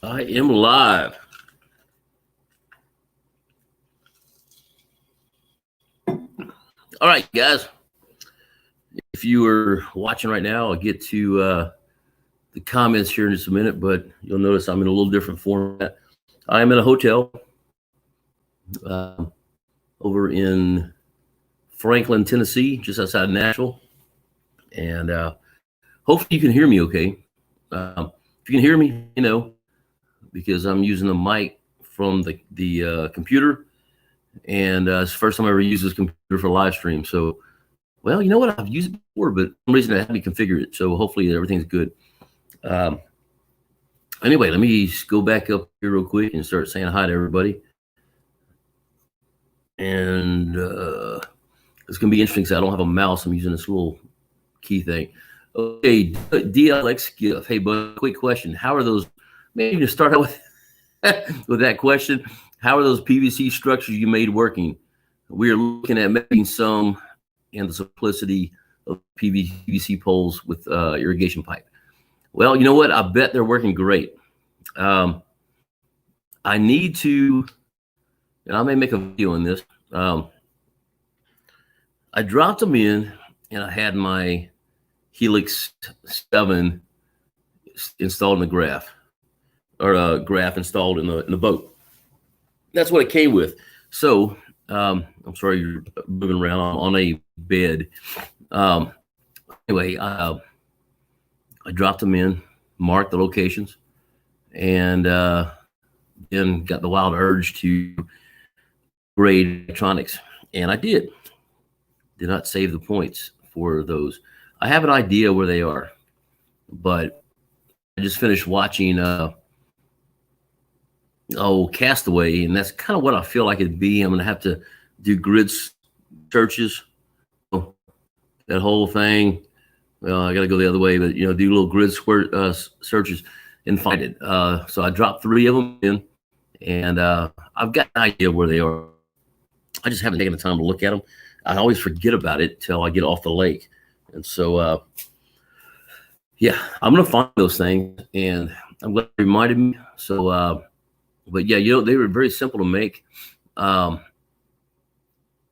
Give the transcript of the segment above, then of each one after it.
I am live. All right, guys. If you are watching right now, I'll get to the comments here in just a minute, but you'll notice I'm in a little different format. I am in a hotel over in Franklin, Tennessee, just outside Nashville. And hopefully you can hear me okay. If you can hear me, because I'm using the mic from the computer. And it's the first time I ever used this computer for live stream. So, well, you know what? I've used it before, but for some reason I haven't configured it. So hopefully everything's good. Anyway, let me go back up here real quick and start saying hi to everybody. And it's going to be interesting because I don't have a mouse. I'm using this little key thing. Okay, DLX Gift. Hey, bud, quick question. How are those? Maybe to start out with with that question. How are those PVC structures you made working? We are looking at making some and the simplicity of PVC poles with irrigation pipe. Well, you know what? I bet they're working great. I need to, and I may make a video on this. I dropped them in, and I had my Helix 7 installed in the graph, or graph installed in the boat. That's what it came with. So I'm sorry you're moving around on a bed. Anyway, I dropped them in, marked the locations, and then got the wild urge to grade electronics. And I did not save the points for those. I have an idea where they are, but I just finished watching Castaway, and that's kind of what I feel like it'd be. I'm going to have to do grid searches, that whole thing. Well, I got to go the other way, but do little grid searches and find it. So I dropped 3 of them in, and I've got an idea where they are. I just haven't taken the time to look at them. I always forget about it till I get off the lake, and so yeah, I'm going to find those things, and I'm glad you reminded me. So. But yeah, they were very simple to make. The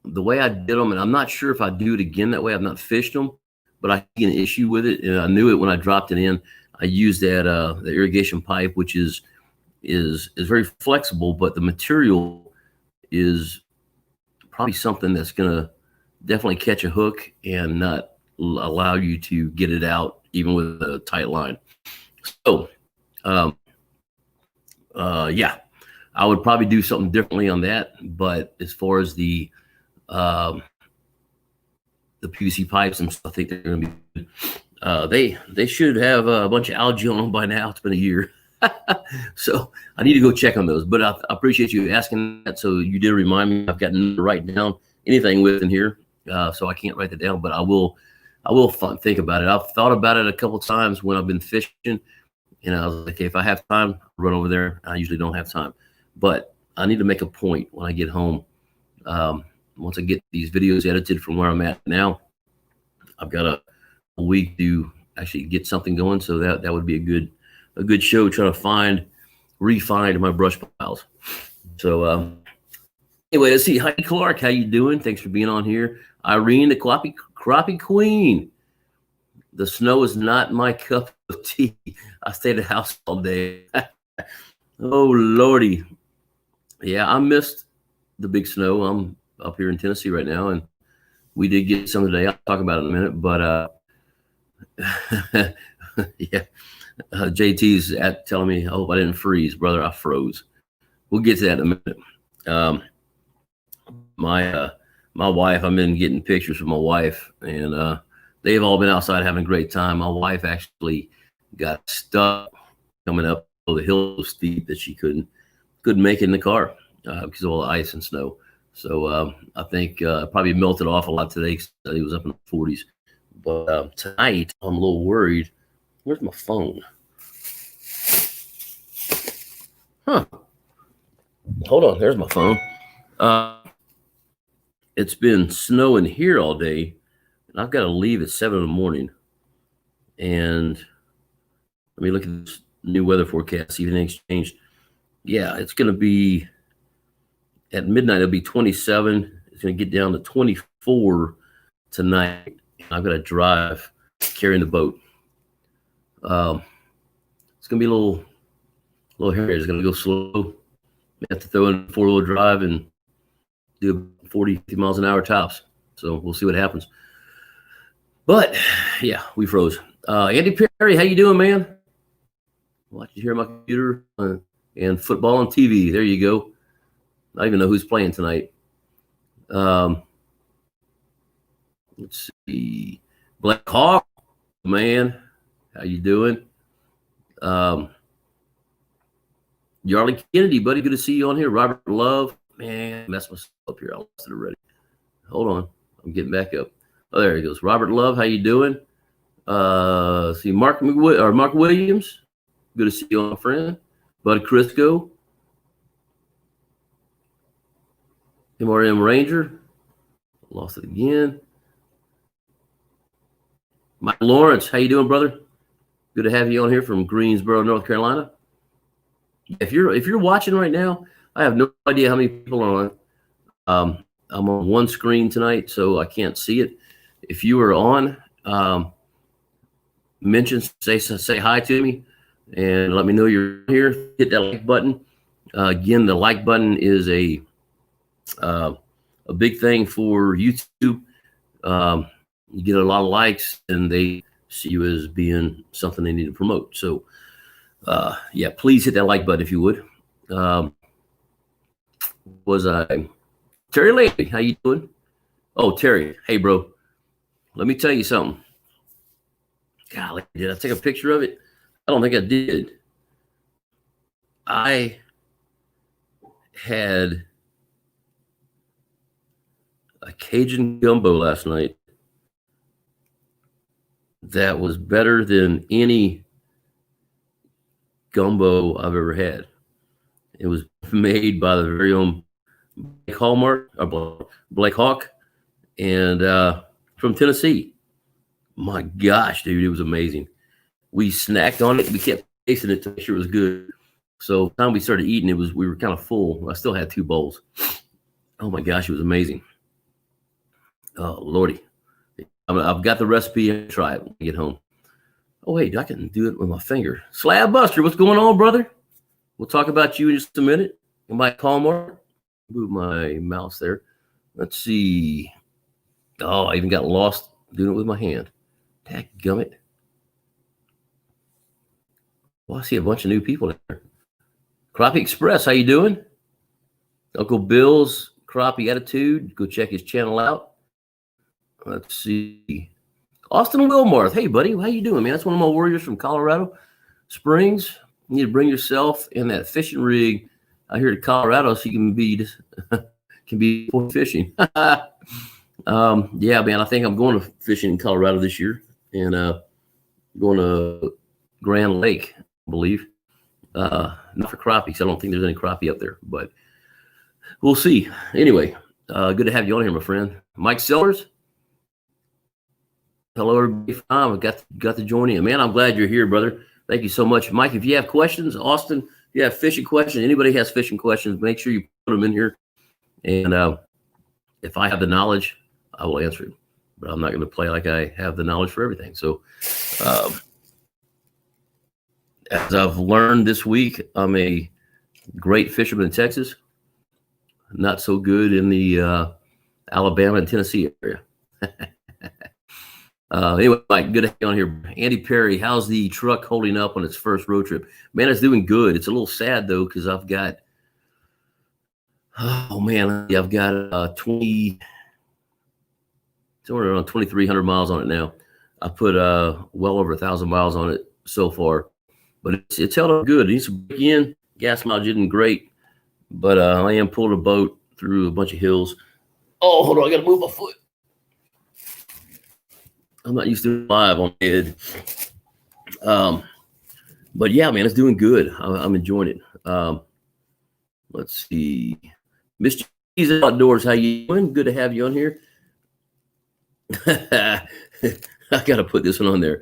way I did them, and I'm not sure if I do it again that way. I've not fished them, but I see an issue with it, and I knew it when I dropped it in. I used that the irrigation pipe, which is very flexible, but the material is probably something that's going to definitely catch a hook and not allow you to get it out even with a tight line. So. Yeah, I would probably do something differently on that. But as far as the PVC pipes and stuff, I think they're going to be good. They should have a bunch of algae on them by now. It's been a year. So I need to go check on those. But I appreciate you asking that. So you did remind me. I've got to write down anything with in here. So I can't write that down, but I will think about it. I've thought about it a couple of times when I've been fishing. And I was like, okay, if I have time, I'll run over there. I usually don't have time, but I need to make a point when I get home. Once I get these videos edited from where I'm at now, I've got a week to actually get something going. So that would be a good show, trying to refine my brush piles. So anyway, let's see. Hi, Clark. How you doing? Thanks for being on here. Irene, the crappie queen. The snow is not my cup of tea. I stayed at the house all day. Oh, Lordy. Yeah, I missed the big snow. I'm up here in Tennessee right now, and we did get some today. I'll talk about it in a minute. But, yeah, JT's telling me, I hope I didn't freeze. Brother, I froze. We'll get to that in a minute. My wife, I've been getting pictures from my wife, and they've all been outside having a great time. My wife actually got stuck coming up the hill so steep that she couldn't make it in the car because of all the ice and snow. So I think probably melted off a lot today. It was up in the 40s. But tonight, I'm a little worried. Where's my phone? Huh. Hold on. There's my phone. It's been snowing here all day. And I've got to leave at 7 in the morning. And let me look at this new weather forecast. See if anything's changed. Yeah, it's going to be at midnight. It'll be 27. It's going to get down to 24 tonight. I've got to drive carrying the boat. It's going to be a little hairy. It's going to go slow. We have to throw in 4-wheel drive and do 40, 50 miles an hour tops. So we'll see what happens. But yeah, we froze. Andy Perry, how you doing, man? Watching here on my computer and football on TV. There you go. I don't even know who's playing tonight. Let's see. Black Hawk, man. How you doing? Yarley Kennedy, buddy. Good to see you on here. Robert Love. Man, I messed myself up here. I lost it already. Hold on. I'm getting back up. Oh, there he goes. Robert Love, how you doing? See Mark Williams. Good to see you, my friend. Bud Crisco. MRM Ranger. Lost it again. Mike Lawrence, how you doing, brother? Good to have you on here from Greensboro, North Carolina. If you're watching right now, I have no idea how many people are on. I'm on one screen tonight, so I can't see it. If you are on, mention, say hi to me, and let me know you're here. Hit that like button. Again, the like button is a big thing for YouTube. You get a lot of likes, and they see you as being something they need to promote. So, yeah, please hit that like button if you would. Terry Lady, how you doing? Oh, Terry, hey, bro. Let me tell you something. Golly, did I take a picture of it? I don't think I did. I had a Cajun gumbo last night that was better than any gumbo I've ever had. It was made by the very own Blake Hawk, and from Tennessee. My gosh, dude, it was amazing. We snacked on it. We kept tasting it to make sure it was good. So by the time we started eating, we were kind of full. I still had 2 bowls. Oh my gosh, it was amazing. Oh Lordy, I've got the recipe and try it when I get home. Oh wait, I can do it with my finger. Slab Buster, what's going on, brother? We'll talk about you in just a minute. You might call more. Move my mouse there. Let's see. Oh, I even got lost doing it with my hand. Dadgummit. Well, I see a bunch of new people there. Crappie Express, how you doing? Uncle Bill's Crappie Attitude. Go check his channel out. Let's see. Austin Wilmarth. Hey, buddy. How you doing, man? That's one of my warriors from Colorado Springs. You need to bring yourself in that fishing rig out here to Colorado so you can be fishing. Yeah, man. I think I'm going to fishing in Colorado this year and going to Grand Lake, I believe. Not for crappie, 'cause I don't think there's any crappie up there, but we'll see. Anyway, good to have you on here, my friend. Mike Sellers. Hello, everybody. I got to join in. Man, I'm glad you're here, brother. Thank you so much. Mike, if you have questions, Austin, if you have fishing questions, anybody has fishing questions, make sure you put them in here. And if I have the knowledge, I will answer it. But I'm not going to play like I have the knowledge for everything. So as I've learned this week, I'm a great fisherman in Texas. Not so good in the Alabama and Tennessee area. Anyway, Mike, good to have you on here. Andy Perry, how's the truck holding up on its first road trip? Man, it's doing good. It's a little sad, though, because I've got, I've got 2,300 miles on it now. I put well over 1,000 miles on it so far, but it's held up good. It needs to break in. Gas mileage isn't great, but I am pulling a boat through a bunch of hills. Oh, hold on. I got to move my foot. I'm not used to live on my head. But yeah, man, it's doing good. I'm enjoying it. Let's see. Mr. Cheese Outdoors, how you doing? Good to have you on here. I got to put this one on there.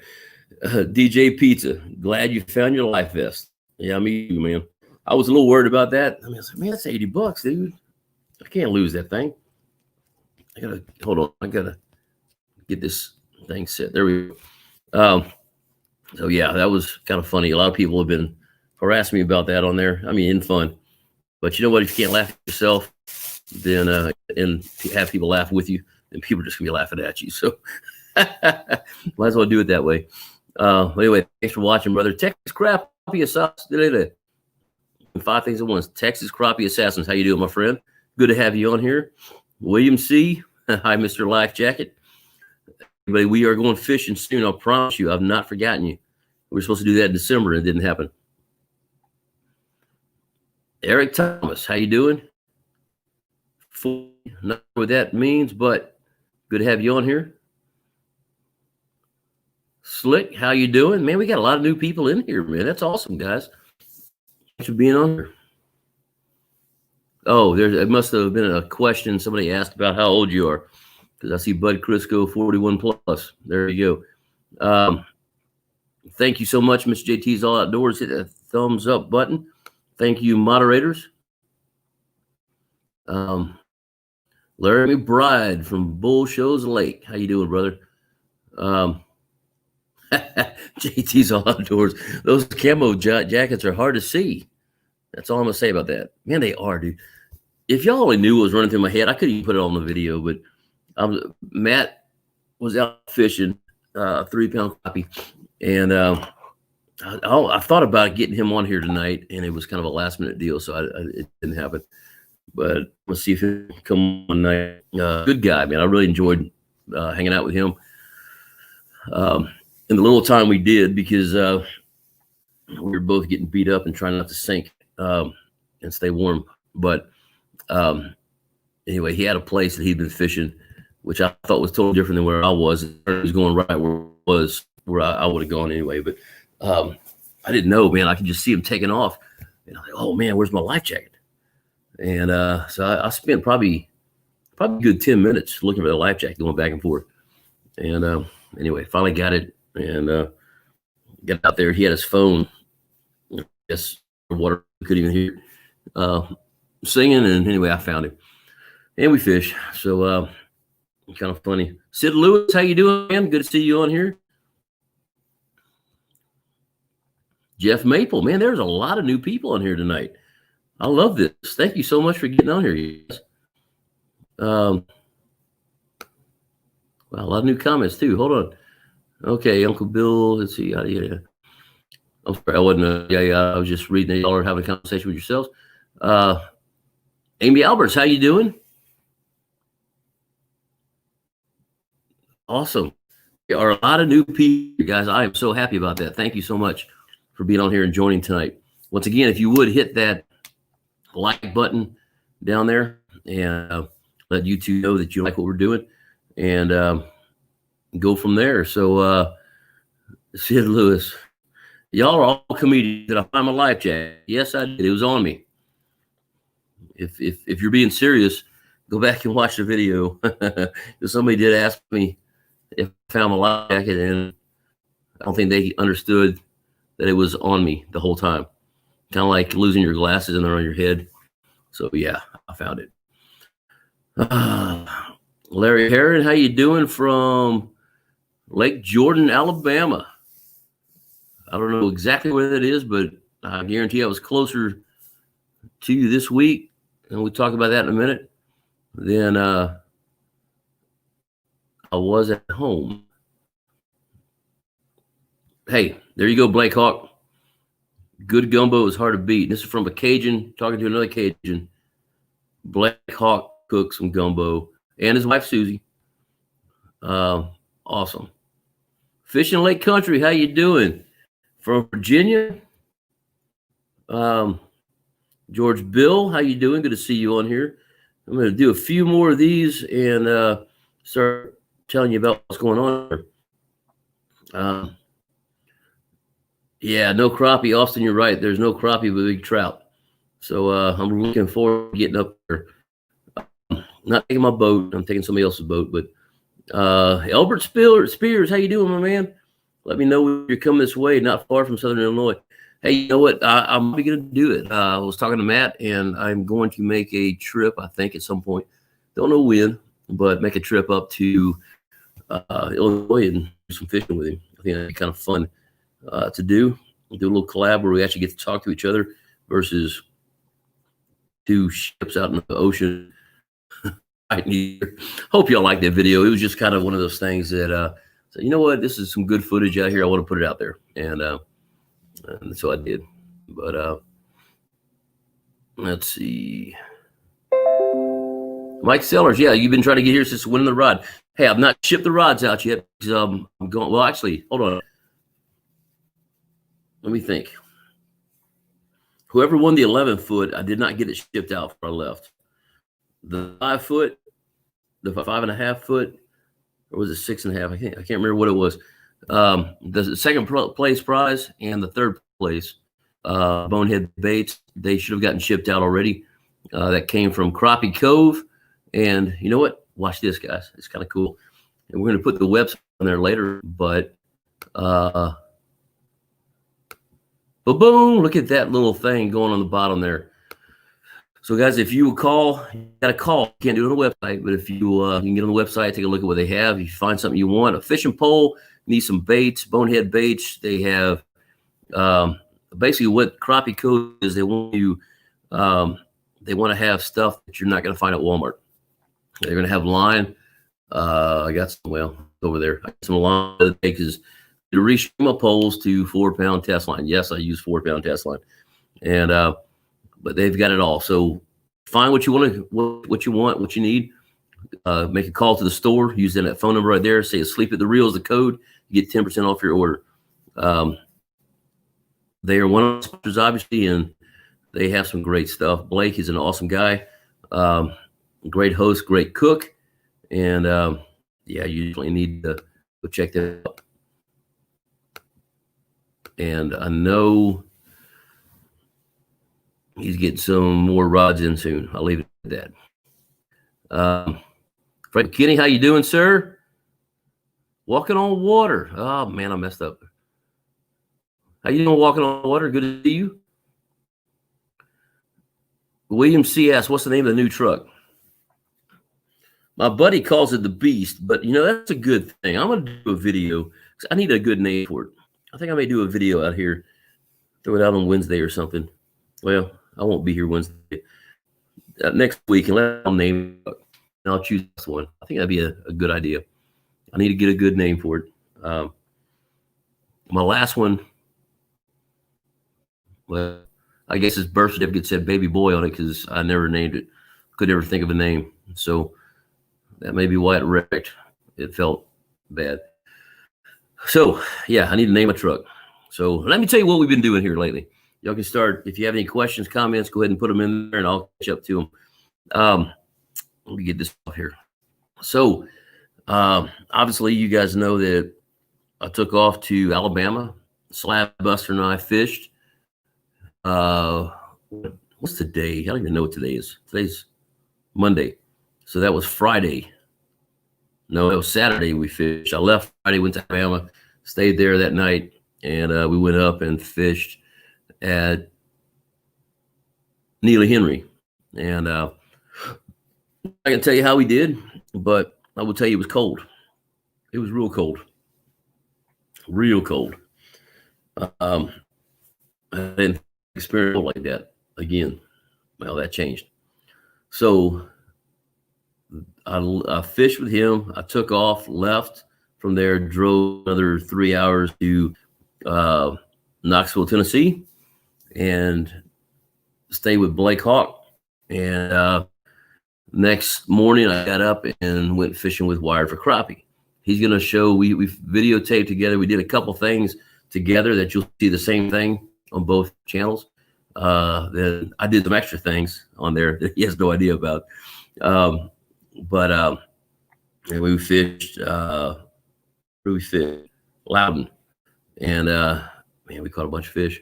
DJ Pizza, glad you found your life vest. Yeah, me too, man. I was a little worried about that. I mean, I was like, man, that's $80, dude. I can't lose that thing. I gotta hold on. I gotta get this thing set. There we go. So yeah, that was kind of funny. A lot of people have been harassing me about that on there. I mean, in fun. But you know what? If you can't laugh at yourself, then and have people laugh with you, then people are just gonna be laughing at you. So might as well do it that way. Anyway, thanks for watching, brother. Texas Crappie Assassins. 5 things at once. Texas Crappie Assassins. How you doing, my friend? Good to have you on here. William C. Hi, Mr. Life Jacket. Everybody, we are going fishing soon. I promise you, I've not forgotten you. We were supposed to do that in December, and it didn't happen. Eric Thomas, how you doing? Not what that means, but good to have you on here. Slick, how you doing? Man, we got a lot of new people in here, man. That's awesome, guys. Thanks for being on here. Oh, it must have been a question somebody asked about how old you are, because I see Bud Crisco 41 plus. There you go. Thank you so much, Mr. JT's All Outdoors. Hit that thumbs up button. Thank you, moderators. Larry McBride from Bull Shows Lake. How you doing, brother? JT's All Outdoors. Those camo jackets are hard to see. That's all I'm gonna say about that. Man, they are, dude. If y'all only knew what was running through my head, I couldn't even put it on the video, but Matt was out fishing, 3-pound crappie, and I thought about getting him on here tonight, and it was kind of a last minute deal, so it didn't happen. But let's see if he can come one night. Good guy, man. I really enjoyed hanging out with him. In the little time we did, because we were both getting beat up and trying not to sink and stay warm. But anyway, he had a place that he'd been fishing, which I thought was totally different than where I was. He was going right where I would have gone anyway. But I didn't know, man. I could just see him taking off. And I'm like, oh, man, where's my life jacket? And so I spent probably a good 10 minutes looking for the life jacket, going back and forth. And anyway, finally got it and got out there. He had his phone. Yes, water, couldn't even hear singing. And anyway, I found him. And we fish. So kind of funny. Sid Lewis, how you doing, man? Good to see you on here. Jeff Maple, man, there's a lot of new people on here tonight. I love this. Thank you so much for getting on here, you guys. Wow, a lot of new comments too. Hold on. Okay, Uncle Bill. Let's see. Yeah. I'm sorry, I wasn't. I was just reading. Y'all are having a conversation with yourselves. Amy Alberts, how you doing? Awesome. There are a lot of new people, guys. I am so happy about that. Thank you so much for being on here and joining tonight. Once again, if you would hit that like button down there and let YouTube know that you like what we're doing, and go from there. So Sid Lewis, y'all are all comedians. Did I find my life jacket? Yes, I did. It was on me. If you're being serious, go back and watch the video. Because somebody did ask me if I found my life jacket, and I don't think they understood that it was on me the whole time. Kind of like losing your glasses and they're on your head. So yeah, I found it. Larry Heron, how you doing from Lake Jordan, Alabama? I don't know exactly where that is, but I guarantee I was closer to you this week, and we'll talk about that in a minute, than I was at home. Hey, there you go, Blake Hawk. Good gumbo is hard to beat. This is from a Cajun talking to another Cajun. Blake Hawk cooked some gumbo, and his wife Susie. Awesome. Fishing Lake Country, how you doing? From Virginia. George Bill, how you doing? Good to see you on here. I'm going to do a few more of these and start telling you about what's going on here. Yeah, no crappie. Austin, you're right. There's no crappie but big trout. So I'm looking forward to getting up there. Not taking my boat. I'm taking somebody else's boat. But Albert Spears, how you doing, my man? let me know when you're coming this way, not far from Southern Illinois. Hey, you know what? I'm going to do it. I was talking to Matt, and I'm going to make a trip, I think, at some point. Don't know when, but make a trip up to Illinois and do some fishing with him. I think that'd be kind of fun to do. Do a little collab where we actually get to talk to each other versus two ships out in the ocean. Hope y'all like that video. It was just kind of one of those things that, so, you know what, this is some good footage out here. I want to put it out there. And so I did. But let's see. Mike Sellers, yeah, you've been trying to get here since winning the rod. Hey, I've not shipped the rods out yet. I'm going. Well, actually, hold on. Let me think. Whoever won the 11-foot, I did not get it shipped out before I left. The 5-foot, the 5.5 foot, or was it 6.5? I can't remember what it was. The second place prize and the third place, Bonehead Baits, they should have gotten shipped out already. That came from Crappie Cove. And you know what? Watch this, guys. It's kind of cool. And we're going to put the website on there later, but boom, look at that little thing going on the bottom there. So guys, if you call, you got a call. You can't do it on the website, but if you can get on the website, take a look at what they have. If you find something you want, a fishing pole, need some baits, Bonehead Baits. They have basically what Crappie Cove is. They want you, they want to have stuff that you're not going to find at Walmart. They're going to have line. I got some, well, over there. I got some line that because to restring my poles to 4-pound test line. Yes, I use 4-pound test line, and but they've got it all. So find what you want, what you want, what you need. Make a call to the store. Use that phone number right there. Say "Sleep at the Reel" is the code. You get 10% off your order. They are one of the sponsors, obviously, and they have some great stuff. Blake is an awesome guy. Great host, great cook, and yeah, you usually need to go check that out. And I know he's getting some more rods in soon. I'll leave it at that. Frank Kenny, how you doing, sir? Walking on water. Oh man, I messed up. How you doing, walking on water? Good to see you. William C. asks, what's the name of the new truck? My buddy calls it the Beast, but you know, that's a good thing. I'm going to do a video. I need a good name for it. I think I may do a video out here. Throw it out on Wednesday or something. Well, I won't be here Wednesday. Next week, and let them name it. And I'll choose this one. I think that'd be a good idea. I need to get a good name for it. My last one, well, I guess his birth certificate said baby boy on it because I never named it. Could never think of a name. So that may be why it wrecked. It felt bad. So, yeah, I need to name a truck. So let me tell you what we've been doing here lately. Y'all can start. If you have any questions, comments, go ahead and put them in there, and I'll catch up to them. Let me get this up here. So, obviously, you guys know that I took off to Alabama. Slab Buster and I fished. What's today? I don't even know what today is. Today's Monday. So that was Friday. No, it was Saturday we fished. I left Friday, went to Alabama, stayed there that night, and we went up and fished at Neely Henry. And I can tell you how we did, but I will tell you it was cold. It was real cold. Real cold. I didn't experience like that again. Well, that changed. So I fished with him. I took off, left from there, drove another 3 hours to Knoxville, Tennessee, and stayed with Blake Hawk. And next morning, I got up and went fishing with Wired for Crappie. He's going to show, we videotaped together. We did a couple things together that you'll see the same thing on both channels. Then I did some extra things on there that he has no idea about. But we fished, Loudon, and man, we caught a bunch of fish.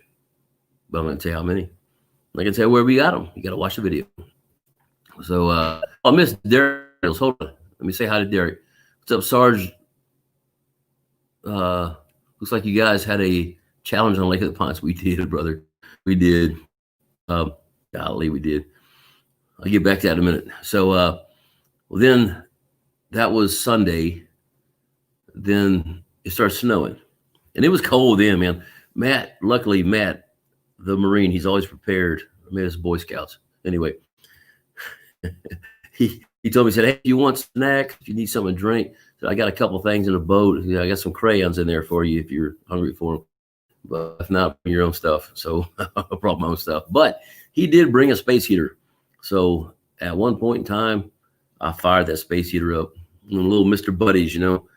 But I'm going to tell you how many. I can tell you where we got them. You got to watch the video. So, I missed Derek. Hold on. Let me say hi to Derek. What's up, Sarge? looks like you guys had a challenge on Lake of the Pines. We did, brother. We did. Um, Golly, we did. I'll get back to that in a minute. So, well, then that was Sunday. Then it started snowing, and it was cold then, man. Luckily, Matt, the Marine, he's always prepared. I made us Boy Scouts. Anyway, he told me, he said, hey, if you want snacks, if you need something to drink, I got a couple things in the boat. I got some crayons in there for you if you're hungry for them. But if not, bring your own stuff. So I brought my own stuff. But he did bring a space heater. So at one point in time, I fired that space heater up. Little Mr. Buddies, you know.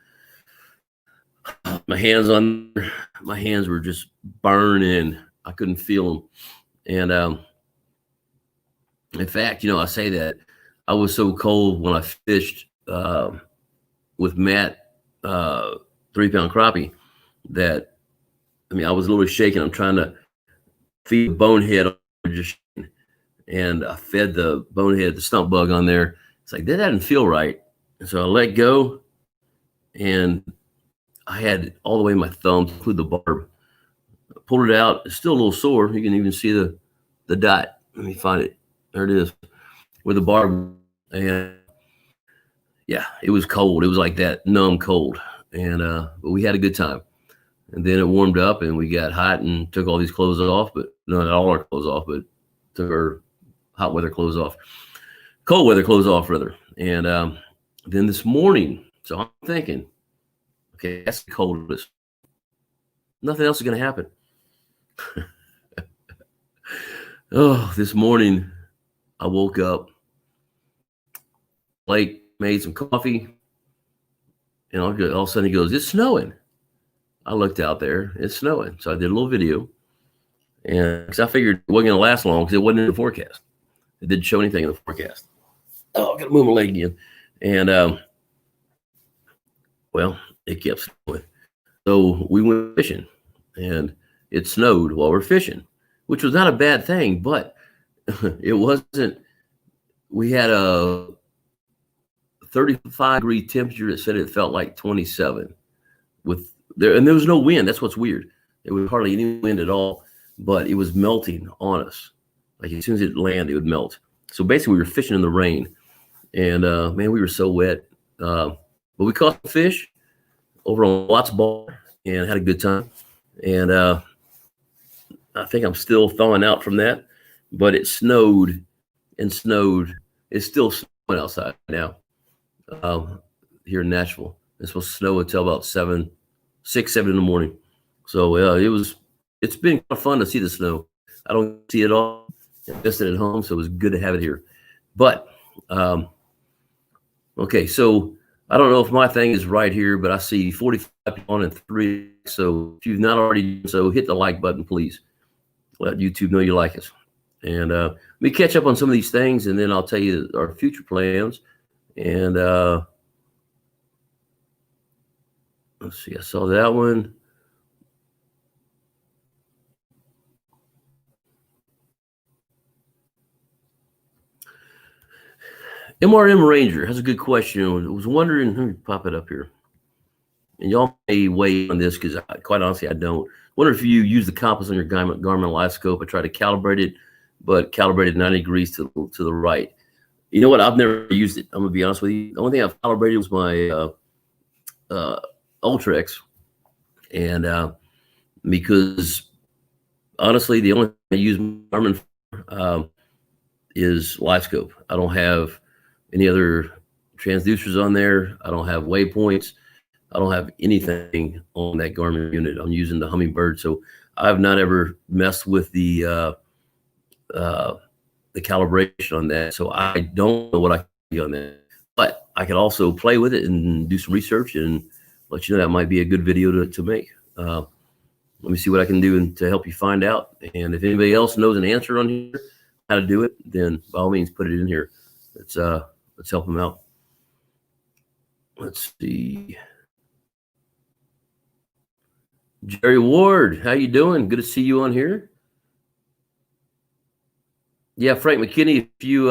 My hands were just burning. I couldn't feel them. And in fact, you know, I say that I was so cold when I fished with Matt 3-pound crappie that, I mean, I was literally shaking. I'm trying to feed the bonehead, and I fed the bonehead, the stump bug on there. It's like, that didn't feel right. And so I let go, and I had all the way my thumb, include the barb. I pulled it out. It's still a little sore. You can even see the dot. Let me find it. There it is, with the barb. And yeah, it was cold. It was like that numb cold. And but we had a good time. And then it warmed up, and we got hot and took all these clothes off, but not all our clothes off, but took our hot weather clothes off, cold weather clothes off rather. And then this morning, so I'm thinking, okay, that's the coldest. Nothing else is going to happen. Oh, this morning I woke up, Blake made some coffee, and all of a sudden he goes, it's snowing. I looked out there, it's snowing. So I did a little video, and because I figured it wasn't going to last long because it wasn't in the forecast. It didn't show anything in the forecast. Oh, I got to move my leg again. And well, it kept snowing. So we went fishing, and it snowed while we're fishing, which was not a bad thing, but it wasn't. We had a 35-degree temperature that said it felt like 27 with there, and there was no wind. That's what's weird. There was hardly any wind at all, but it was melting on us. Like as soon as it landed, it would melt. So basically, we were fishing in the rain, and man, we were so wet. But we caught some fish over on Watts Bar and had a good time. And I think I'm still thawing out from that, but it snowed and snowed. It's still snowing outside now here in Nashville. It's supposed to snow until about 6, 7 in the morning. So it's been kind of fun to see the snow. I don't see it all. I missed it at home, so it was good to have it here. But okay, so I don't know if my thing is right here, but I see 45 on and 3. So if you've not already done so, hit the like button, please. Let YouTube know you like us. And let me catch up on some of these things, and then I'll tell you our future plans. And let's see, I saw that one. MRM Ranger has a good question. I was wondering, let me pop it up here. And y'all may weigh on this because quite honestly, I don't. Wonder if you use the compass on your Garmin LiveScope. I try to calibrate it, but calibrated 90 degrees to the right. You know what? I've never used it. I'm going to be honest with you. The only thing I've calibrated was my Ultrex. And because honestly, the only thing I use Garmin is LiveScope. I don't have any other transducers on there. I don't have waypoints. I don't have anything on that Garmin unit. I'm using the Humminbird, so I've not ever messed with the calibration on that. So I don't know what I can do on that. But I can also play with it and do some research and let you know that might be a good video to make. Let me see what I can do to help you find out. And if anybody else knows an answer on here, how to do it, then by all means put it in here. Let's help them out. Let's see. Jerry Ward, how you doing? Good to see you on here. Yeah, Frank McKinney, if you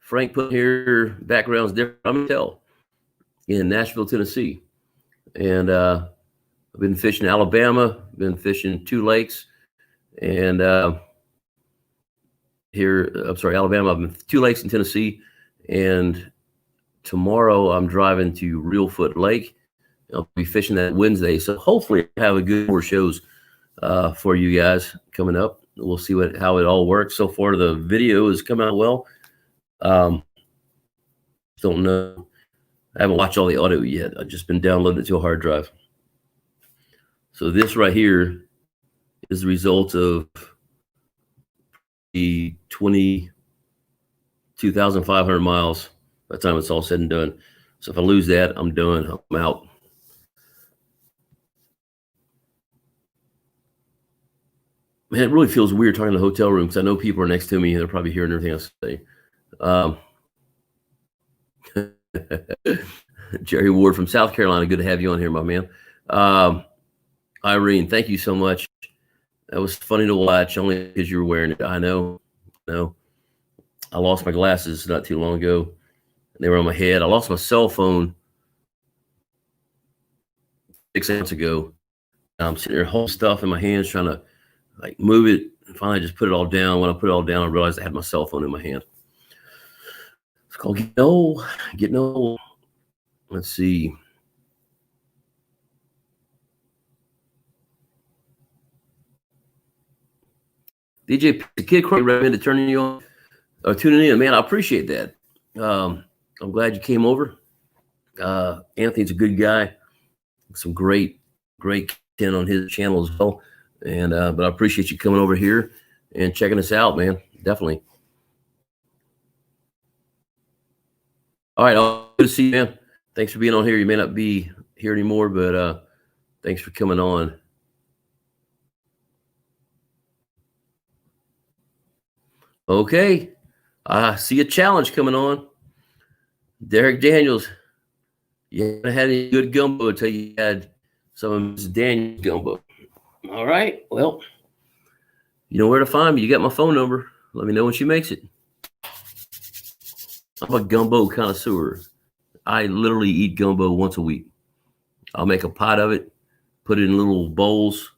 Frank put here background's different, I'm gonna tell in Nashville, Tennessee. And I've been fishing Alabama, been fishing 2 lakes, and Alabama. I've been 2 lakes in Tennessee, and tomorrow I'm driving to Reelfoot Lake. I'll be fishing that Wednesday, so hopefully I have a good more shows for you guys coming up. We'll see how it all works. So far, the video has come out well. Don't know. I haven't watched all the audio yet. I've just been downloading it to a hard drive. So this right here is the result of the 22,500 miles by the time it's all said and done. So if I lose that, I'm done. I'm out. Man, it really feels weird talking in the hotel room because I know people are next to me and they're probably hearing everything I say. Jerry Ward from South Carolina, good to have you on here, my man. Irene, thank you so much. That was funny to watch, only because you were wearing it. I know. I lost my glasses not too long ago. They were on my head. I lost my cell phone 6 months ago. I'm sitting there holding stuff in my hands, trying to like move it, and finally just put it all down. When I put it all down, I realized I had my cell phone in my hand. It's called getting old. Let's see. DJ the Kid Croy recommended turning you on or tuning in. Man, I appreciate that. I'm glad you came over. Anthony's a good guy. Some great content on his channel as well. And but I appreciate you coming over here and checking us out, man. Definitely. All right, good to see you, man. Thanks for being on here. You may not be here anymore, but thanks for coming on. Okay, I see a challenge coming on. Derek Daniels, you haven't had any good gumbo until you had some of Mrs. Daniels gumbo. All right, well, you know where to find me. You got my phone number. Let me know when she makes it. I'm a gumbo connoisseur. I literally eat gumbo once a week. I'll make a pot of it, put it in little bowls,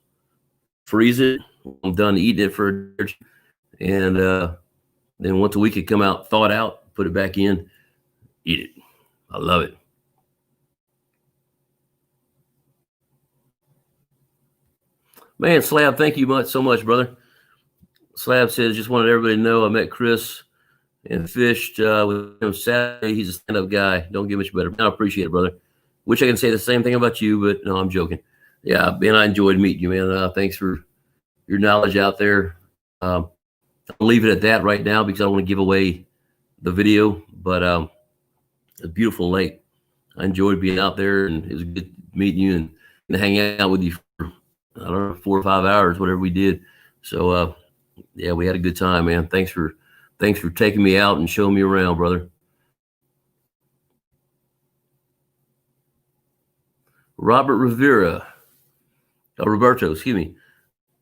freeze it. I'm done eating it for a day, and then once a week it come out, thaw it out, put it back in, eat it. I love it. Man, Slab, thank you so much, brother. Slab says, just wanted everybody to know I met Chris and fished with him Saturday. He's a stand-up guy. Don't get much better. I appreciate it, brother. Wish I could say the same thing about you, but no, I'm joking. Yeah, man, I enjoyed meeting you, man. Thanks for your knowledge out there. I'll leave it at that right now because I don't want to give away the video, but it's a beautiful lake. I enjoyed being out there, and it was good meeting you and hanging out with you for, I don't know, 4 or 5 hours, whatever we did. So, yeah, we had a good time, man. Thanks for taking me out and showing me around, brother. Roberto, excuse me.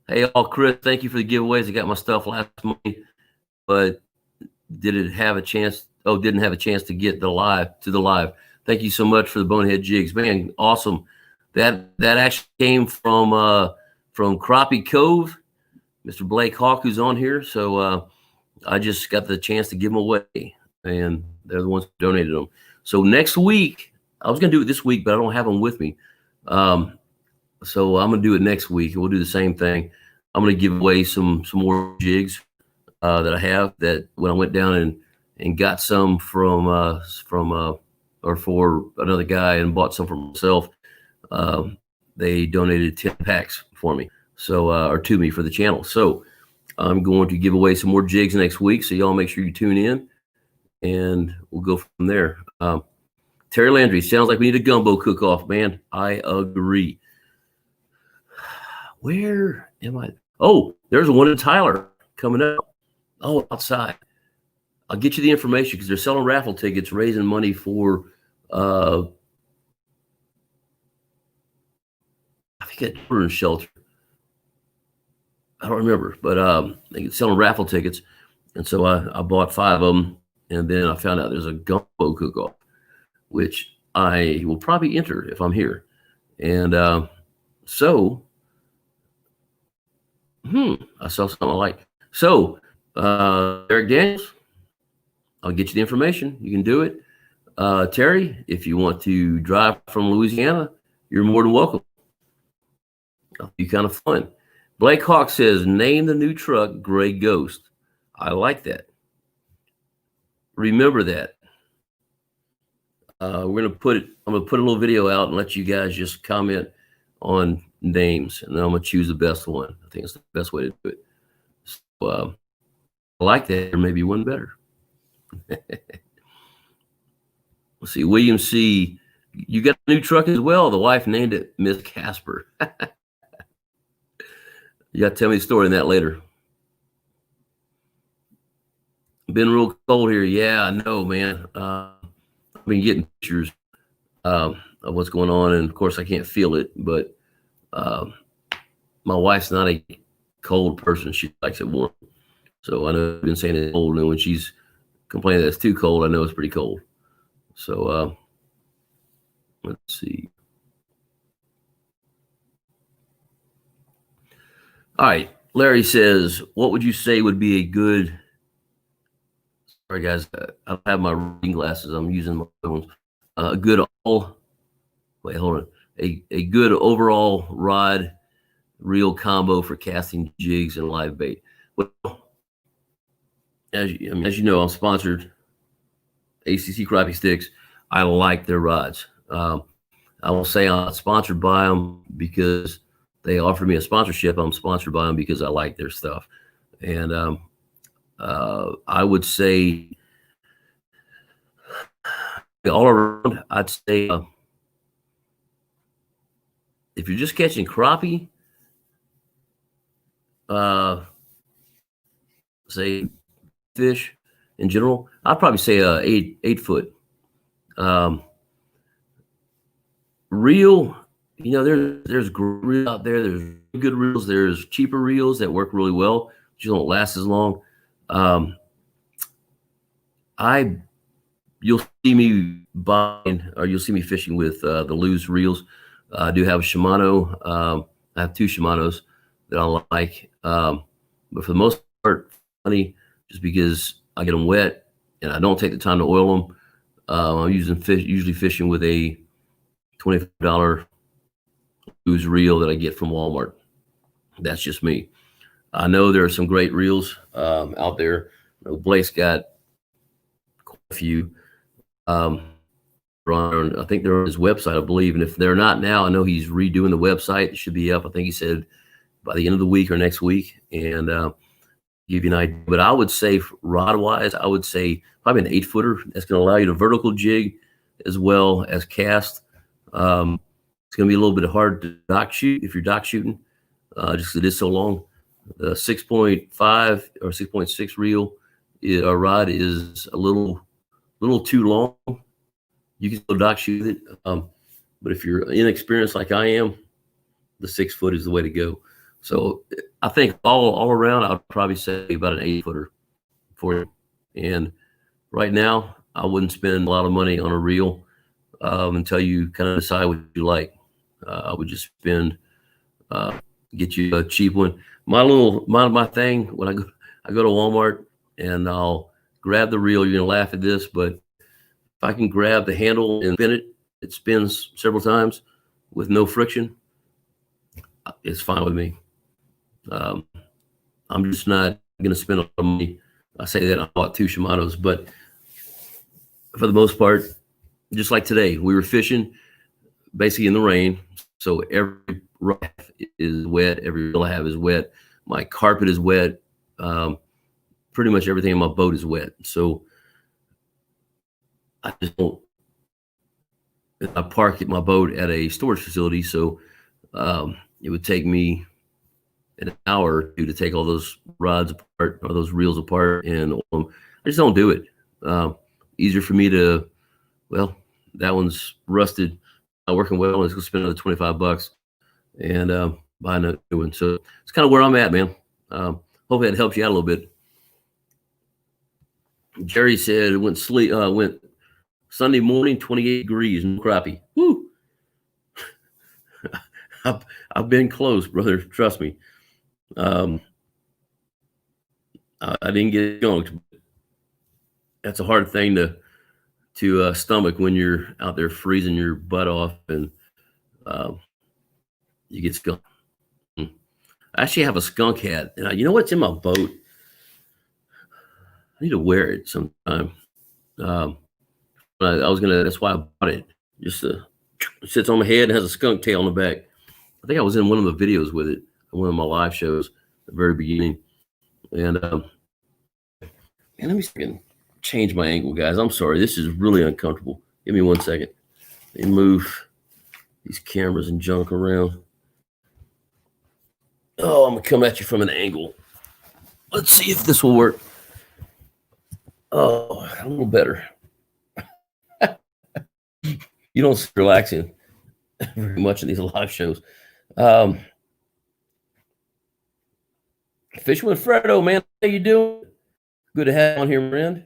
Hey, all, Chris, thank you for the giveaways. I got my stuff last month, but didn't have a chance to get the live. Thank you so much for the Bonehead Jigs, man. Awesome. That actually came from Crappie Cove, Mr. Blake Hawk, who's on here. So I just got the chance to give them away, and they're the ones who donated them. So next week, I was going to do it this week, but I don't have them with me. So I'm going to do it next week. We'll do the same thing. I'm going to give away some more jigs that I have that when I went down and got some for another guy and bought some for myself. They donated 10 packs for me. So, or to me for the channel. So I'm going to give away some more jigs next week. So y'all make sure you tune in and we'll go from there. Terry Landry, sounds like we need a gumbo cook-off, man. I agree. Where am I? Oh, there's one in Tyler coming up. Oh, outside. I'll get you the information because they're selling raffle tickets, raising money for, I think a children's shelter. I don't remember, but they're selling raffle tickets. And so I bought 5 of them. And then I found out there's a gumbo cook-off, which I will probably enter if I'm here. And So, I saw something I like. So, Eric Daniels, I'll get you the information. You can do it. Terry, if you want to drive from Louisiana, you're more than welcome. It'll be kind of fun. Blake Hawk says, name the new truck Gray Ghost. I like that. Remember that. I'm gonna put a little video out and let you guys just comment on names, and then I'm gonna choose the best one. I think it's the best way to do it. So, I like that. Or maybe one better. Let's see. William C. You got a new truck as well. The wife named it Miss Casper. You got to tell me the story on that later. Been real cold here. Yeah, I know, man. I've been getting pictures of what's going on, and of course, I can't feel it. But my wife's not a cold person; she likes it warm. So I know I've been saying it's cold, and when she's complaining that it's too cold, I know it's pretty cold. So let's see. All right, Larry says, "What would you say would be a good?" Sorry, guys, I don't have my reading glasses. I'm using my phones. A good all. Wait, hold on. A good overall rod reel combo for casting jigs and live bait. Well, as you know, I'm sponsored ACC Crappie Sticks. I like their rods. I will say I'm not sponsored by them because they offered me a sponsorship. I'm sponsored by them because I like their stuff. And I would say all around, I'd say if you're just catching crappie, say fish in general, I'd probably say 8 foot. Reel, there's reels out there. There's good reels. There's cheaper reels that work really well. Just don't last as long. You'll see me buying, or you'll see me fishing with the Lew's reels. I do have a Shimano. I have 2 Shimanos that I like, but for the most part, funny, just because I get them wet and I don't take the time to oil them. I'm usually fishing with a $25 Lew's reel that I get from Walmart. That's just me. I know there are some great reels out there. Blake's got quite a few. I think they're on his website, I believe. And if they're not now, I know he's redoing the website. It should be up, I think he said, by the end of the week or next week. And give you an idea. But I would say rod-wise, I would say probably an 8-footer. That's going to allow you to vertical jig as well as cast. It's going to be a little bit hard to dock shoot if you're dock shooting, just because it is so long. The 6.5 or 6.6 reel rod is a little too long. You can still dock shoot it, but if you're inexperienced like I am, the 6-foot is the way to go. So I think all around, I'd probably say about an 8-footer for you. And right now, I wouldn't spend a lot of money on a reel until you kind of decide what you like. I would just get you a cheap one. My thing when I go to Walmart and I'll grab the reel. You're gonna laugh at this, but if I can grab the handle and spin it, it spins several times with no friction. It's fine with me. I'm just not gonna spend a lot of money. I say that I bought 2 Shimanos, but for the most part, just like today, we were fishing basically in the rain. So every raft is wet. Every reel I have is wet. My carpet is wet. Pretty much everything in my boat is wet. So I just don't. I park my boat at a storage facility, so it would take me an hour or 2 to take all those rods apart or those reels apart and oil them. I just don't do it. Easier for me to, well, that one's rusted, not working well. Let's go spend another $25 and buy another new one. So it's kind of where I'm at, man. Hopefully that helps you out a little bit. Jerry said it went Sunday morning, 28 degrees, no crappie. Woo! I've been close, brother. Trust me. Um, I didn't get skunked. That's a hard thing to stomach when you're out there freezing your butt off and uh, you get skunked. I actually have a skunk hat. And you know what's in my boat? I need to wear it sometime. Um, I was gonna. That's why I bought it. Just it sits on my head and has a skunk tail on the back. I think I was in one of the videos with it, one of my live shows at the very beginning. And man, let me see if I can change my angle, guys. I'm sorry. This is really uncomfortable. Give me 1 second. Let me move these cameras and junk around. Oh, I'm gonna come at you from an angle. Let's see if this will work. Oh, a little better. You don't see relaxing very much in these live shows. Fishing with Fredo, man. How you doing? Good to have you on here, friend.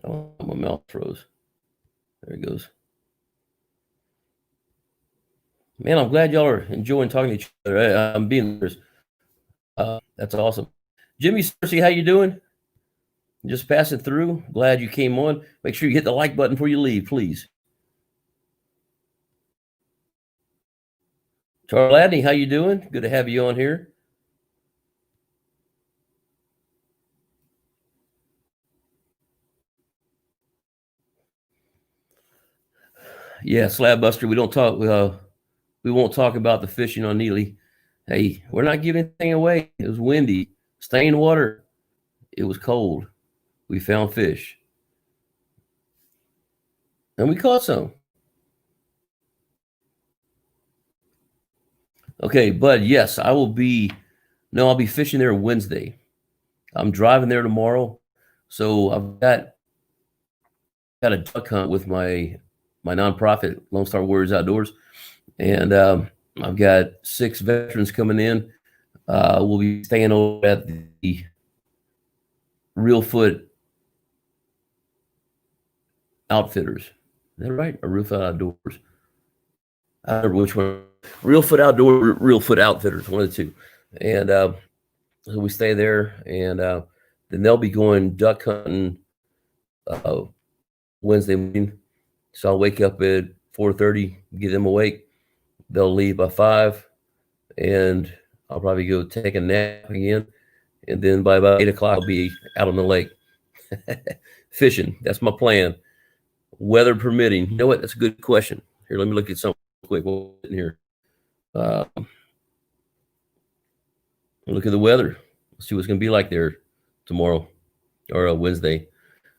Oh, my mouth froze. There it goes. Man, I'm glad y'all are enjoying talking to each other. I'm being that's awesome. Jimmy Cersei, how you doing? Just passing through. Glad you came on. Make sure you hit the like button before you leave, please. Charladney, how you doing? Good to have you on here. Yeah, Slab Buster. We don't talk. We won't talk about the fishing on Neely. Hey, we're not giving anything away. It was windy, stained water. It was cold. We found fish, and we caught some. Okay, bud. Yes, I will be. No, I'll be fishing there Wednesday. I'm driving there tomorrow, so I've got a duck hunt with my nonprofit Lone Star Warriors Outdoors, and I've got 6 veterans coming in. We'll be staying over at the Reelfoot Outfitters. Is that right? Or Reelfoot Outdoors? I don't remember which one. Reelfoot Outdoor, Reelfoot Outfitters, one of the two. And so we stay there, and then they'll be going duck hunting Wednesday morning. So I'll wake up at 4:30, get them awake. They'll leave by 5, and I'll probably go take a nap again. And then by about 8 o'clock, I'll be out on the lake fishing. That's my plan. Weather permitting. You know what? That's a good question. Here, let me look at something quick. What's in here? Look at the weather. Let's see what's going to be like there tomorrow or Wednesday.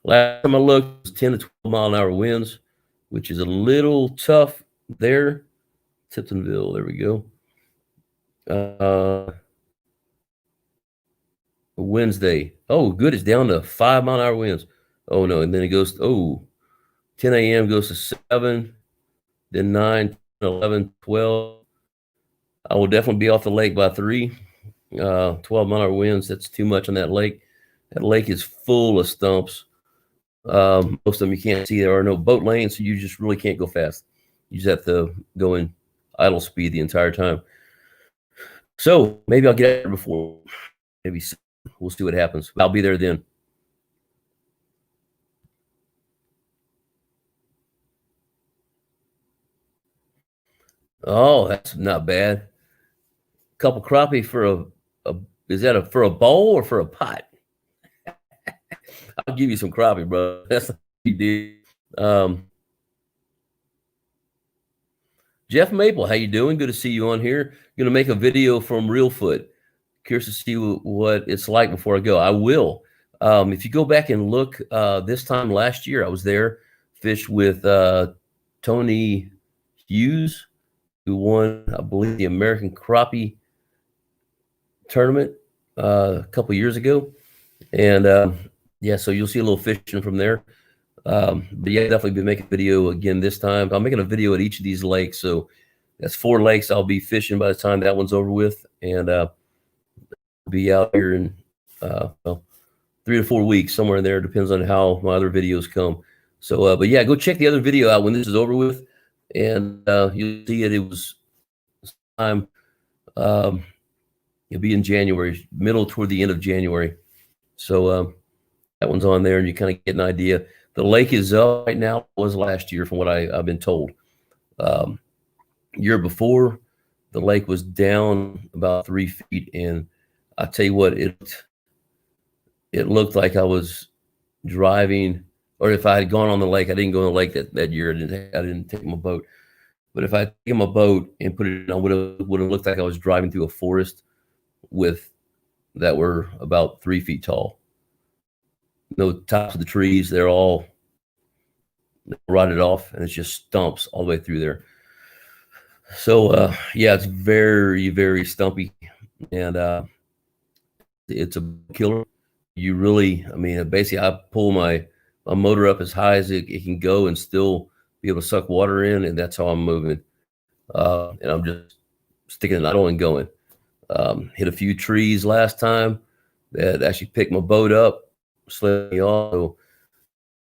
Last time I looked, it was 10 to 12 mile an hour winds, which is a little tough there. Tiptonville, there we go. Wednesday. Oh, good. It's down to 5 mile an hour winds. Oh, no. And then it goes, 10 a.m. goes to 7, then 9, 11, 12. I will definitely be off the lake by 3. 12 mile an hour winds. That's too much on that lake. That lake is full of stumps. Most of them you can't see. There are no boat lanes, so you just really can't go fast. You just have to go in idle speed the entire time. So maybe I'll get there before. Maybe we'll see what happens. I'll be there then. Oh, that's not bad. Couple crappie for a is that for a bowl or for a pot? I'll give you some crappie, bro. That's what you did. Jeff Maple, how you doing? Good to see you on here. Going to make a video from Reelfoot. Curious to see what it's like before I go. I will. If you go back and look, this time last year, I was there, fished with Tony Hughes, who won, I believe, the American Crappie tournament a couple years ago. And yeah, so you'll see a little fishing from there. But yeah, definitely be making a video again this time. I'm making a video at each of these lakes. So that's 4 lakes I'll be fishing by the time that one's over with. And be out here in 3 3 to 4 weeks, somewhere in there. Depends on how my other videos come. So, but yeah, go check the other video out when this is over with, and you'll see it. It was time. It'll be in January, middle toward the end of January. So that one's on there, and you kind of get an idea. The lake is up right now. It was last year, from what I've been told. Year before, the lake was down about 3 feet, and I tell you what, it looked like I was driving, or if I had gone on the lake. I didn't go on the lake that year. I didn't take my boat. But if I had taken my boat and put it in, I would have looked like I was driving through a forest that were about 3 feet tall. No tops of the trees. They're all rotted off, and it's just stumps all the way through there. So yeah, it's very, very stumpy, and it's a killer. You really, I mean, basically, I pull my motor up as high as it can go and still be able to suck water in, and that's how I'm moving. And I'm just sticking an idle and going. Hit a few trees last time that actually picked my boat up, slid me off. So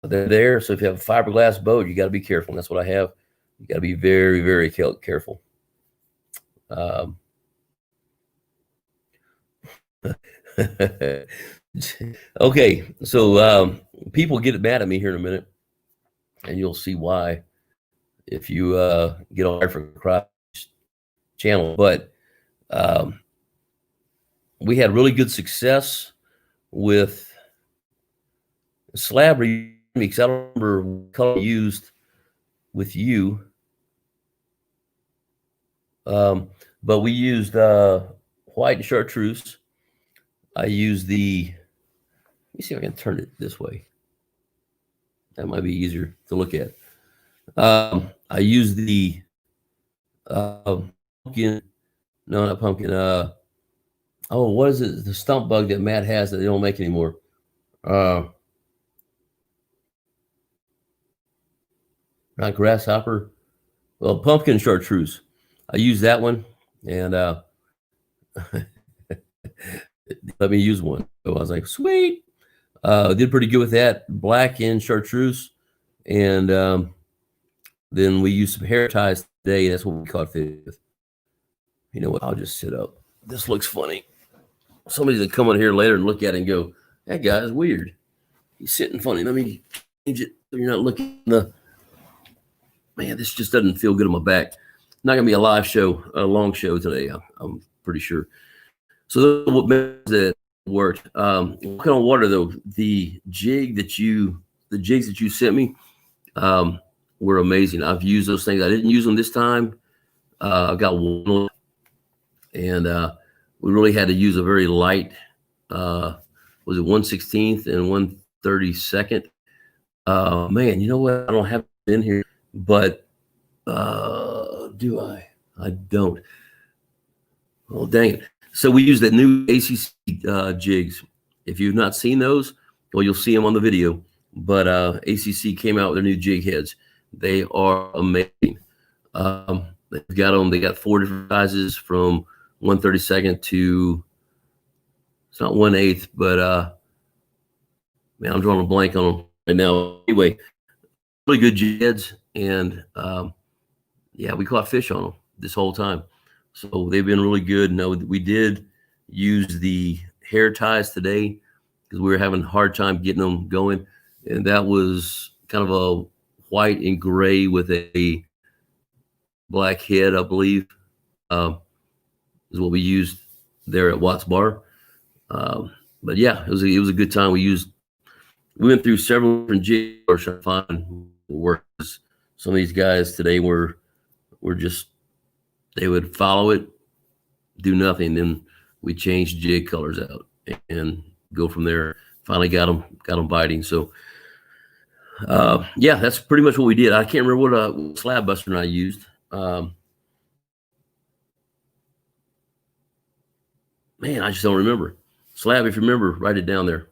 they're there. So if you have a fiberglass boat, you got to be careful. And that's what I have. You got to be very, very careful. Okay, so people get mad at me here in a minute, and you'll see why if you get on for Crop channel. But we had really good success with slab remix. I don't remember what color used with you, but we used white and chartreuse. I used the, let me see if I can turn it this way. That might be easier to look at. I used the pumpkin, no, not pumpkin. Oh, what is it? The stump bug that Matt has that they don't make anymore. Not grasshopper. Well, pumpkin chartreuse. I used that one, and let me use one. So I was like, sweet. Did pretty good with that. Black and chartreuse, and then we used some hair ties today. That's what we caught fish with. You know what? I'll just sit up. This looks funny. Somebody's gonna come in here later and look at it and go, "That guy's weird. He's sitting funny." Let me change it so you're not looking. Man, this just doesn't feel good on my back. Not gonna be a live show, a long show today. I'm pretty sure. So what makes that worked? Walking on water though, the jigs that you sent me were amazing. I've used those things. I didn't use them this time. I got one, and we really had to use a very light. Was it 1/16th and 1/32? Man, you know what? I don't have it in here, but do I? I don't. Oh, dang it. So we use that new ACC jigs. If you've not seen those, well, you'll see them on the video. But ACC came out with their new jig heads. They are amazing. They've got them. They got 4 different sizes from 1/32 to, it's not 1/8, but man, I'm drawing a blank on them right now. Anyway, really good jigs, and yeah, we caught fish on them this whole time. So they've been really good. No, we did use the hair ties today because we were having a hard time getting them going, and that was kind of a white and gray with a black head, I believe, is what we used there at Watts Bar. But yeah, it was a good time. We went through several different jigs to find work. Some of these guys today were just, they would follow it, do nothing, then we changed jig colors out and go from there. Finally got them biting. So yeah, that's pretty much what we did. I can't remember what slab buster I used. Man, I just don't remember. Slab, if you remember, write it down there.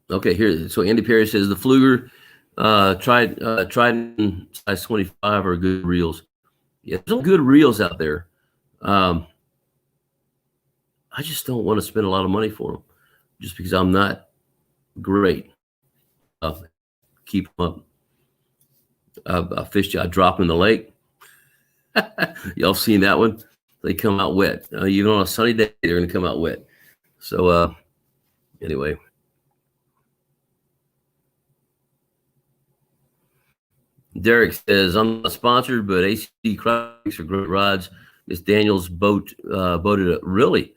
Okay, here. So Andy Perry says the Pflueger Trident size 25 are good reels. Yeah, there's some good reels out there. I just don't want to spend a lot of money for them, just because I'm not great. Keep them up. I fished. I drop in the lake. Y'all seen that one? They come out wet. Even on a sunny day, they're going to come out wet. So anyway. Derek says, I'm not sponsored, but ACC Critics are great rods. Miss Daniels boated a really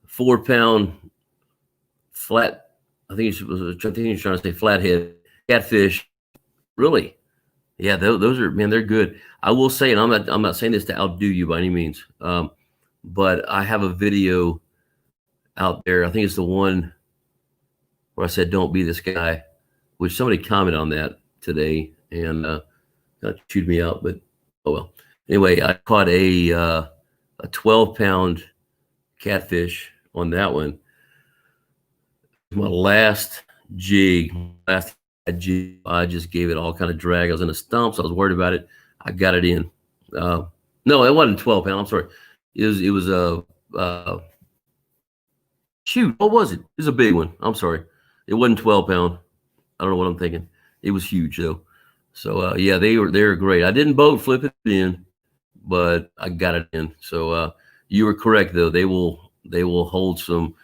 4-pound flat. I think he was trying to say flathead catfish. Really, yeah, those are, man, they're good. I will say, and I'm not saying this to outdo you by any means, but I have a video out there. I think it's the one where I said, "Don't be this guy," which somebody commented on that today, and kind of chewed me out. But oh well. Anyway, I caught a 12-pound catfish on that one. My last jig, I just gave it all kind of drag. I was in the stumps. I was worried about it. I got it in. No, it wasn't 12 pound. I'm sorry. It was a shoot. What was it? It was a big one. I'm sorry. It wasn't 12 pound. I don't know what I'm thinking. It was huge though. So yeah, they were great. I didn't boat flip it in, but I got it in. So you were correct though. They will hold some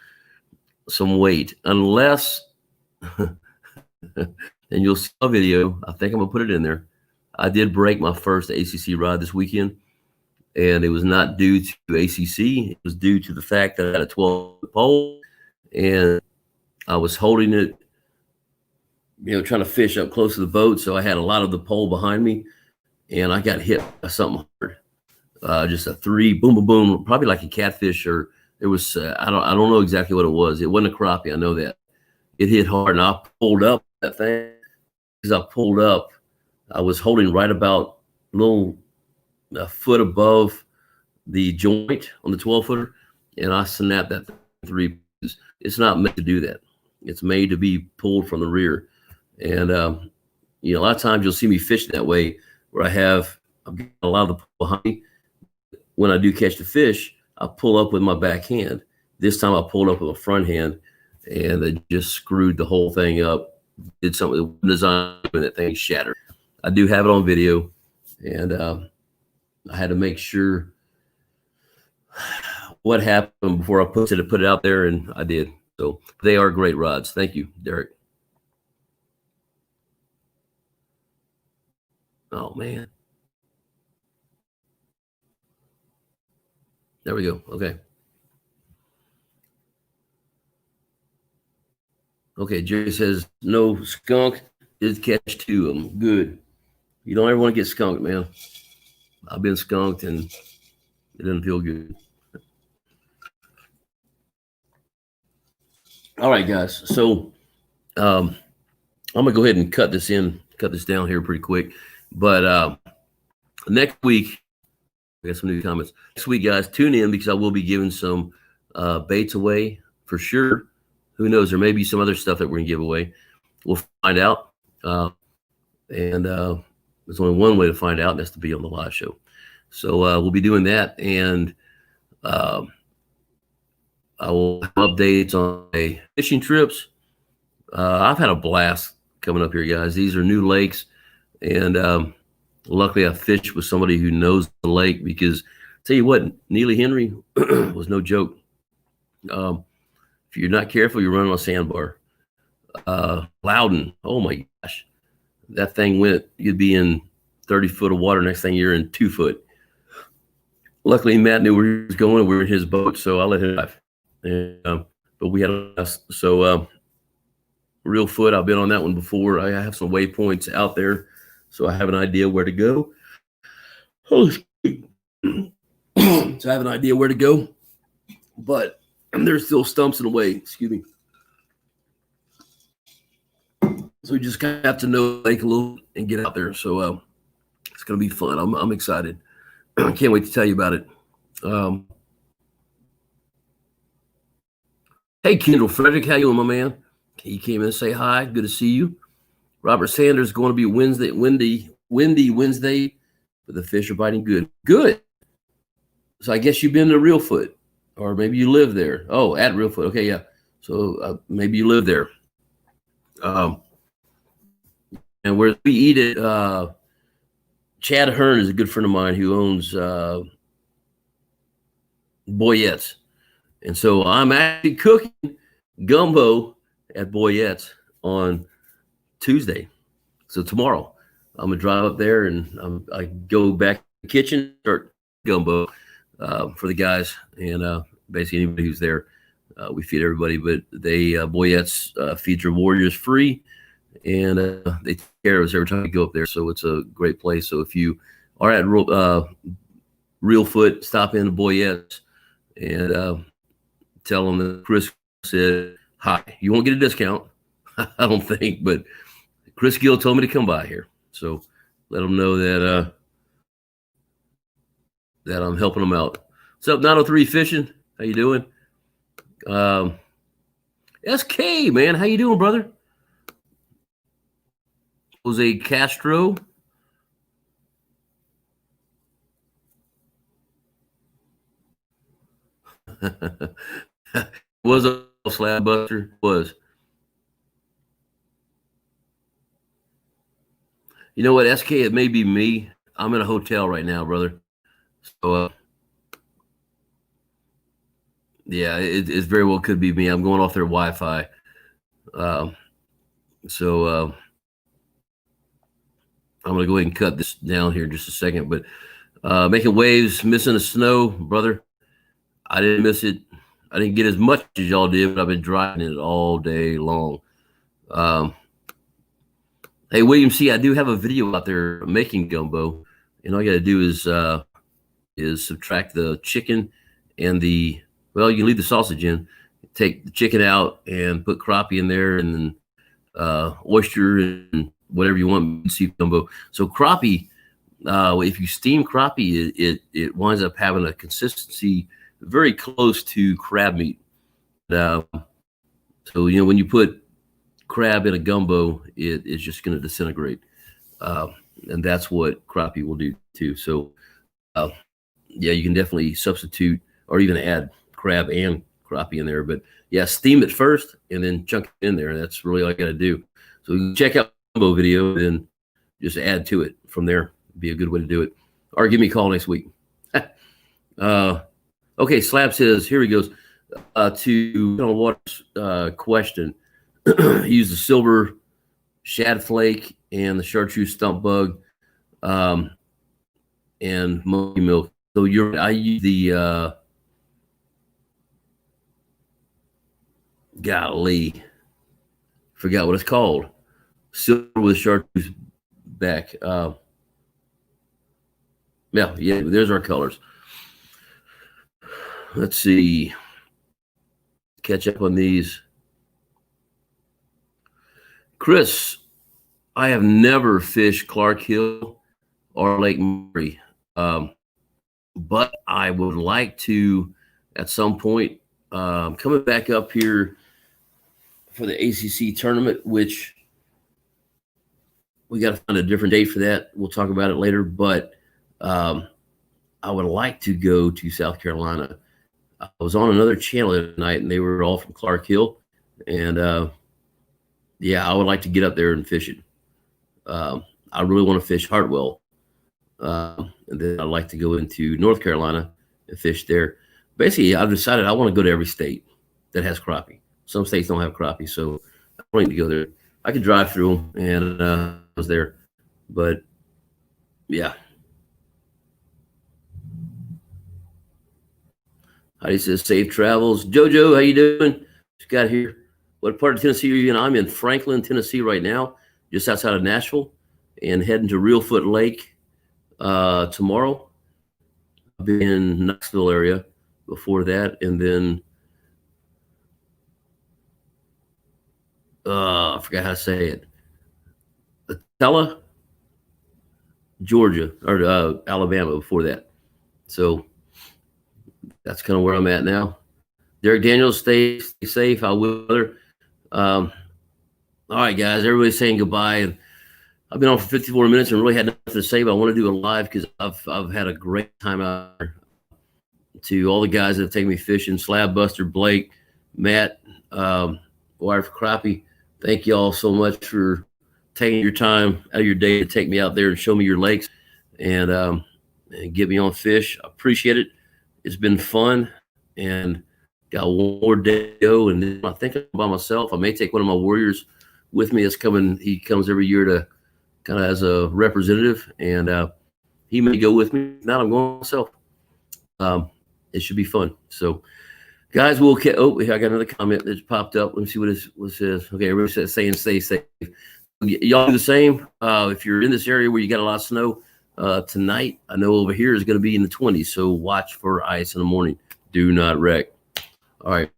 weight unless and you'll see a video. I think I'm gonna put it in there. I did break my first ACC rod this weekend, and it was not due to ACC. It was due to the fact that I had a 12-foot pole, and I was holding it, trying to fish up close to the boat. So I had a lot of the pole behind me, and I got hit by something hard. Just a 3, boom, boom, boom, probably like a catfish, or it was I don't know exactly what it was. It wasn't a crappie. I know that. It hit hard, and I pulled up that thing. As I pulled up, I was holding right about a foot above the joint on the 12-footer, and I snapped that 3 pieces. It's not meant to do that. It's made to be pulled from the rear. And a lot of times you'll see me fishing that way, where I've got a lot of the pull behind me. When I do catch the fish, I pull up with my back hand. This time I pulled up with a front hand, and it just screwed the whole thing up. Did something with the design, and that thing shattered. I do have it on video, and I had to make sure what happened before I put it out there, and I did. So they are great rods. Thank you, Derek. Oh man. There we go. Okay. Okay, Jerry says no skunk. Did catch 2 of them. Good. You don't ever want to get skunked, man. I've been skunked, and it doesn't feel good. All right, guys. So I'm gonna go ahead and cut this down here pretty quick. But next week, we got some new comments. Next week, guys, tune in, because I will be giving some baits away for sure. Who knows? There may be some other stuff that we're gonna give away. We'll find out. And there's only one way to find out, and that's to be on the live show. So we'll be doing that, and I will have updates on my fishing trips. I've had a blast coming up here, guys. These are new lakes, and luckily I fished with somebody who knows the lake, because tell you what, Neely Henry was no joke. If you're not careful, you're running on a sandbar. Loudon, oh my gosh, that thing went, you'd be in 30 foot of water. Next thing you're in 2 foot. Luckily, Matt knew where he was going. We were in his boat, so I let him drive. And, but we had Real Foot, I've been on that one before. I have some waypoints out there, so I have an idea where to go. So I have an idea where to go, but there's still stumps in the way. Excuse me. So we just kind of have to know the lake a little and get out there. So it's going to be fun. I'm excited. I can't wait to tell you about it. Hey, Kendall Frederick, how you doing, my man? He came in to say hi. Good to see you. Robert Sanders going to be windy Wednesday but the fish are biting good. Good. So I guess you've been to Reelfoot, or maybe you live there. Oh, at Reelfoot. Okay, yeah. So maybe you live there. And where we eat it, Chad Hearn is a good friend of mine who owns Boyette's. And so I'm actually cooking gumbo at Boyette's on Tuesday. So tomorrow I'm going to drive up there and I go back to the kitchen, start gumbo for the guys. And basically anybody who's there, we feed everybody. But Boyette's feeds their warriors free. And they take care of us every time we go up there. So it's a great place. So if you are at Reelfoot, stop in to Boyette's and tell them that Chris said hi. You won't get a discount, I don't think, but Chris Gill told me to come by here. So let them know that that I'm helping them out. What's up, 903 Fishing? How you doing? SK, man, how you doing, brother? Jose Castro. Was a slab buster. Was. You know what, SK? It may be me. I'm in a hotel right now, brother. So, yeah, it very well could be me. I'm going off their Wi-Fi. So I'm going to go ahead and cut this down here in just a second. But making waves, missing the snow, brother. I didn't miss it. I didn't get as much as y'all did, but I've been driving it all day long. Hey, William C., I do have a video out there making gumbo, and all you got to do is subtract the chicken and you can leave the sausage in, take the chicken out and put crappie in there, and then oyster and whatever you want, see gumbo. So crappie, if you steam crappie, it winds up having a consistency very close to crab meat. So when you put crab in a gumbo, it's just going to disintegrate, and that's what crappie will do too. So yeah, you can definitely substitute or even add crab and crappie in there, but yeah, steam it first and then chunk it in there. That's really all I got to do. So you can check out the gumbo video and just add to it from there. Be a good way to do it, or give me a call next week. Okay, Slab says, here he goes, to Water's question. Use the silver shad flake and the chartreuse stump bug and monkey milk. So I use the golly, forgot what it's called. Silver with chartreuse back. Yeah, there's our colors. Let's see. Catch up on these. Chris, I have never fished Clark Hill or Lake Murray, but I would like to at some point. Coming back up here for the ACC tournament, which we got to find a different date for that. We'll talk about it later, but I would like to go to South Carolina. I was on another channel that night, and they were all from Clark Hill, and yeah, I would like to get up there and fish it. I really want to fish Hartwell, and then I'd like to go into North Carolina and fish there. Basically, I've decided I want to go to every state that has crappie. Some states don't have crappie, so I'm wanting to go there. I could drive through them, and I was there, but yeah. Heidi says, safe travels. Jojo, how you doing? Just got here. What part of Tennessee are you in? I'm in Franklin, Tennessee right now, just outside of Nashville, and heading to Reelfoot Lake tomorrow. I've been in Knoxville area before that, and then I forgot how to say it. Atella, Georgia, or Alabama before that. So that's kind of where I'm at now. Derek Daniels, stay safe. I will. All right, guys, everybody's saying goodbye, and I've been on for 54 minutes and really had nothing to say, but I want to do a live because I've had a great time out there. To all the guys that have taken me fishing, Slab Buster, Blake, Matt, Wire for Crappie, thank you all so much for taking your time out of your day to take me out there and show me your lakes and get me on fish. I appreciate it. It's been fun and got one more day to go. And then I think I'm by myself. I may take one of my warriors with me. That's coming. He comes every year to kind of as a representative, and he may go with me. Now I'm going myself. It should be fun. So, guys, we'll get. Oh, I got another comment that popped up. Let me see what it says. Okay, everybody's saying stay safe. Y'all do the same. If you're in this area where you got a lot of snow tonight, I know over here is going to be in the 20s. So watch for ice in the morning. Do not wreck. All right.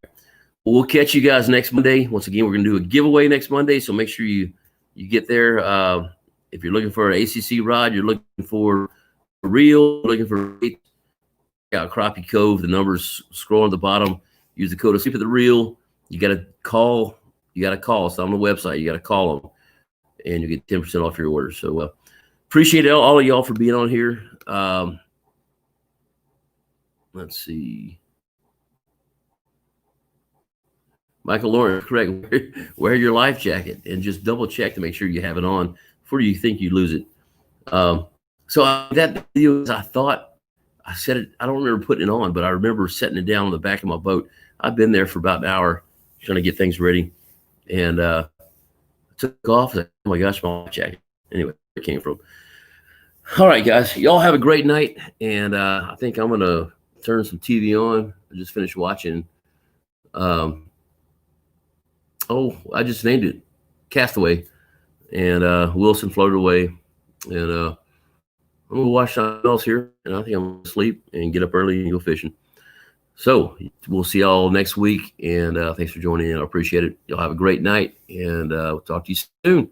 We'll catch you guys next Monday. Once again, we're going to do a giveaway next Monday. So make sure you get there. If you're looking for an ACC rod, you're looking for a reel, looking for Crappie Cove, the numbers scroll on the bottom. Use the code of sleep at the reel. You got to call. It's on the website. You got to call them, and you get 10% off your order. So appreciate all of y'all for being on here. Let's see. Michael Lawrence, correct. Wear your life jacket and just double check to make sure you have it on before you think you lose it. So that video, I thought I said it. I don't remember putting it on, but I remember setting it down on the back of my boat. I've been there for about an hour trying to get things ready, and took off. Oh my gosh, my life jacket. Anyway, where it came from. All right, guys, y'all have a great night, and I think I'm gonna turn some TV on. I just finished watching. I just named it Castaway, and Wilson Floated Away, and I'm gonna watch something else here, and I think I'm gonna sleep and get up early and go fishing. So we'll see y'all next week, and thanks for joining in. I appreciate it. Y'all have a great night, and we'll talk to you soon.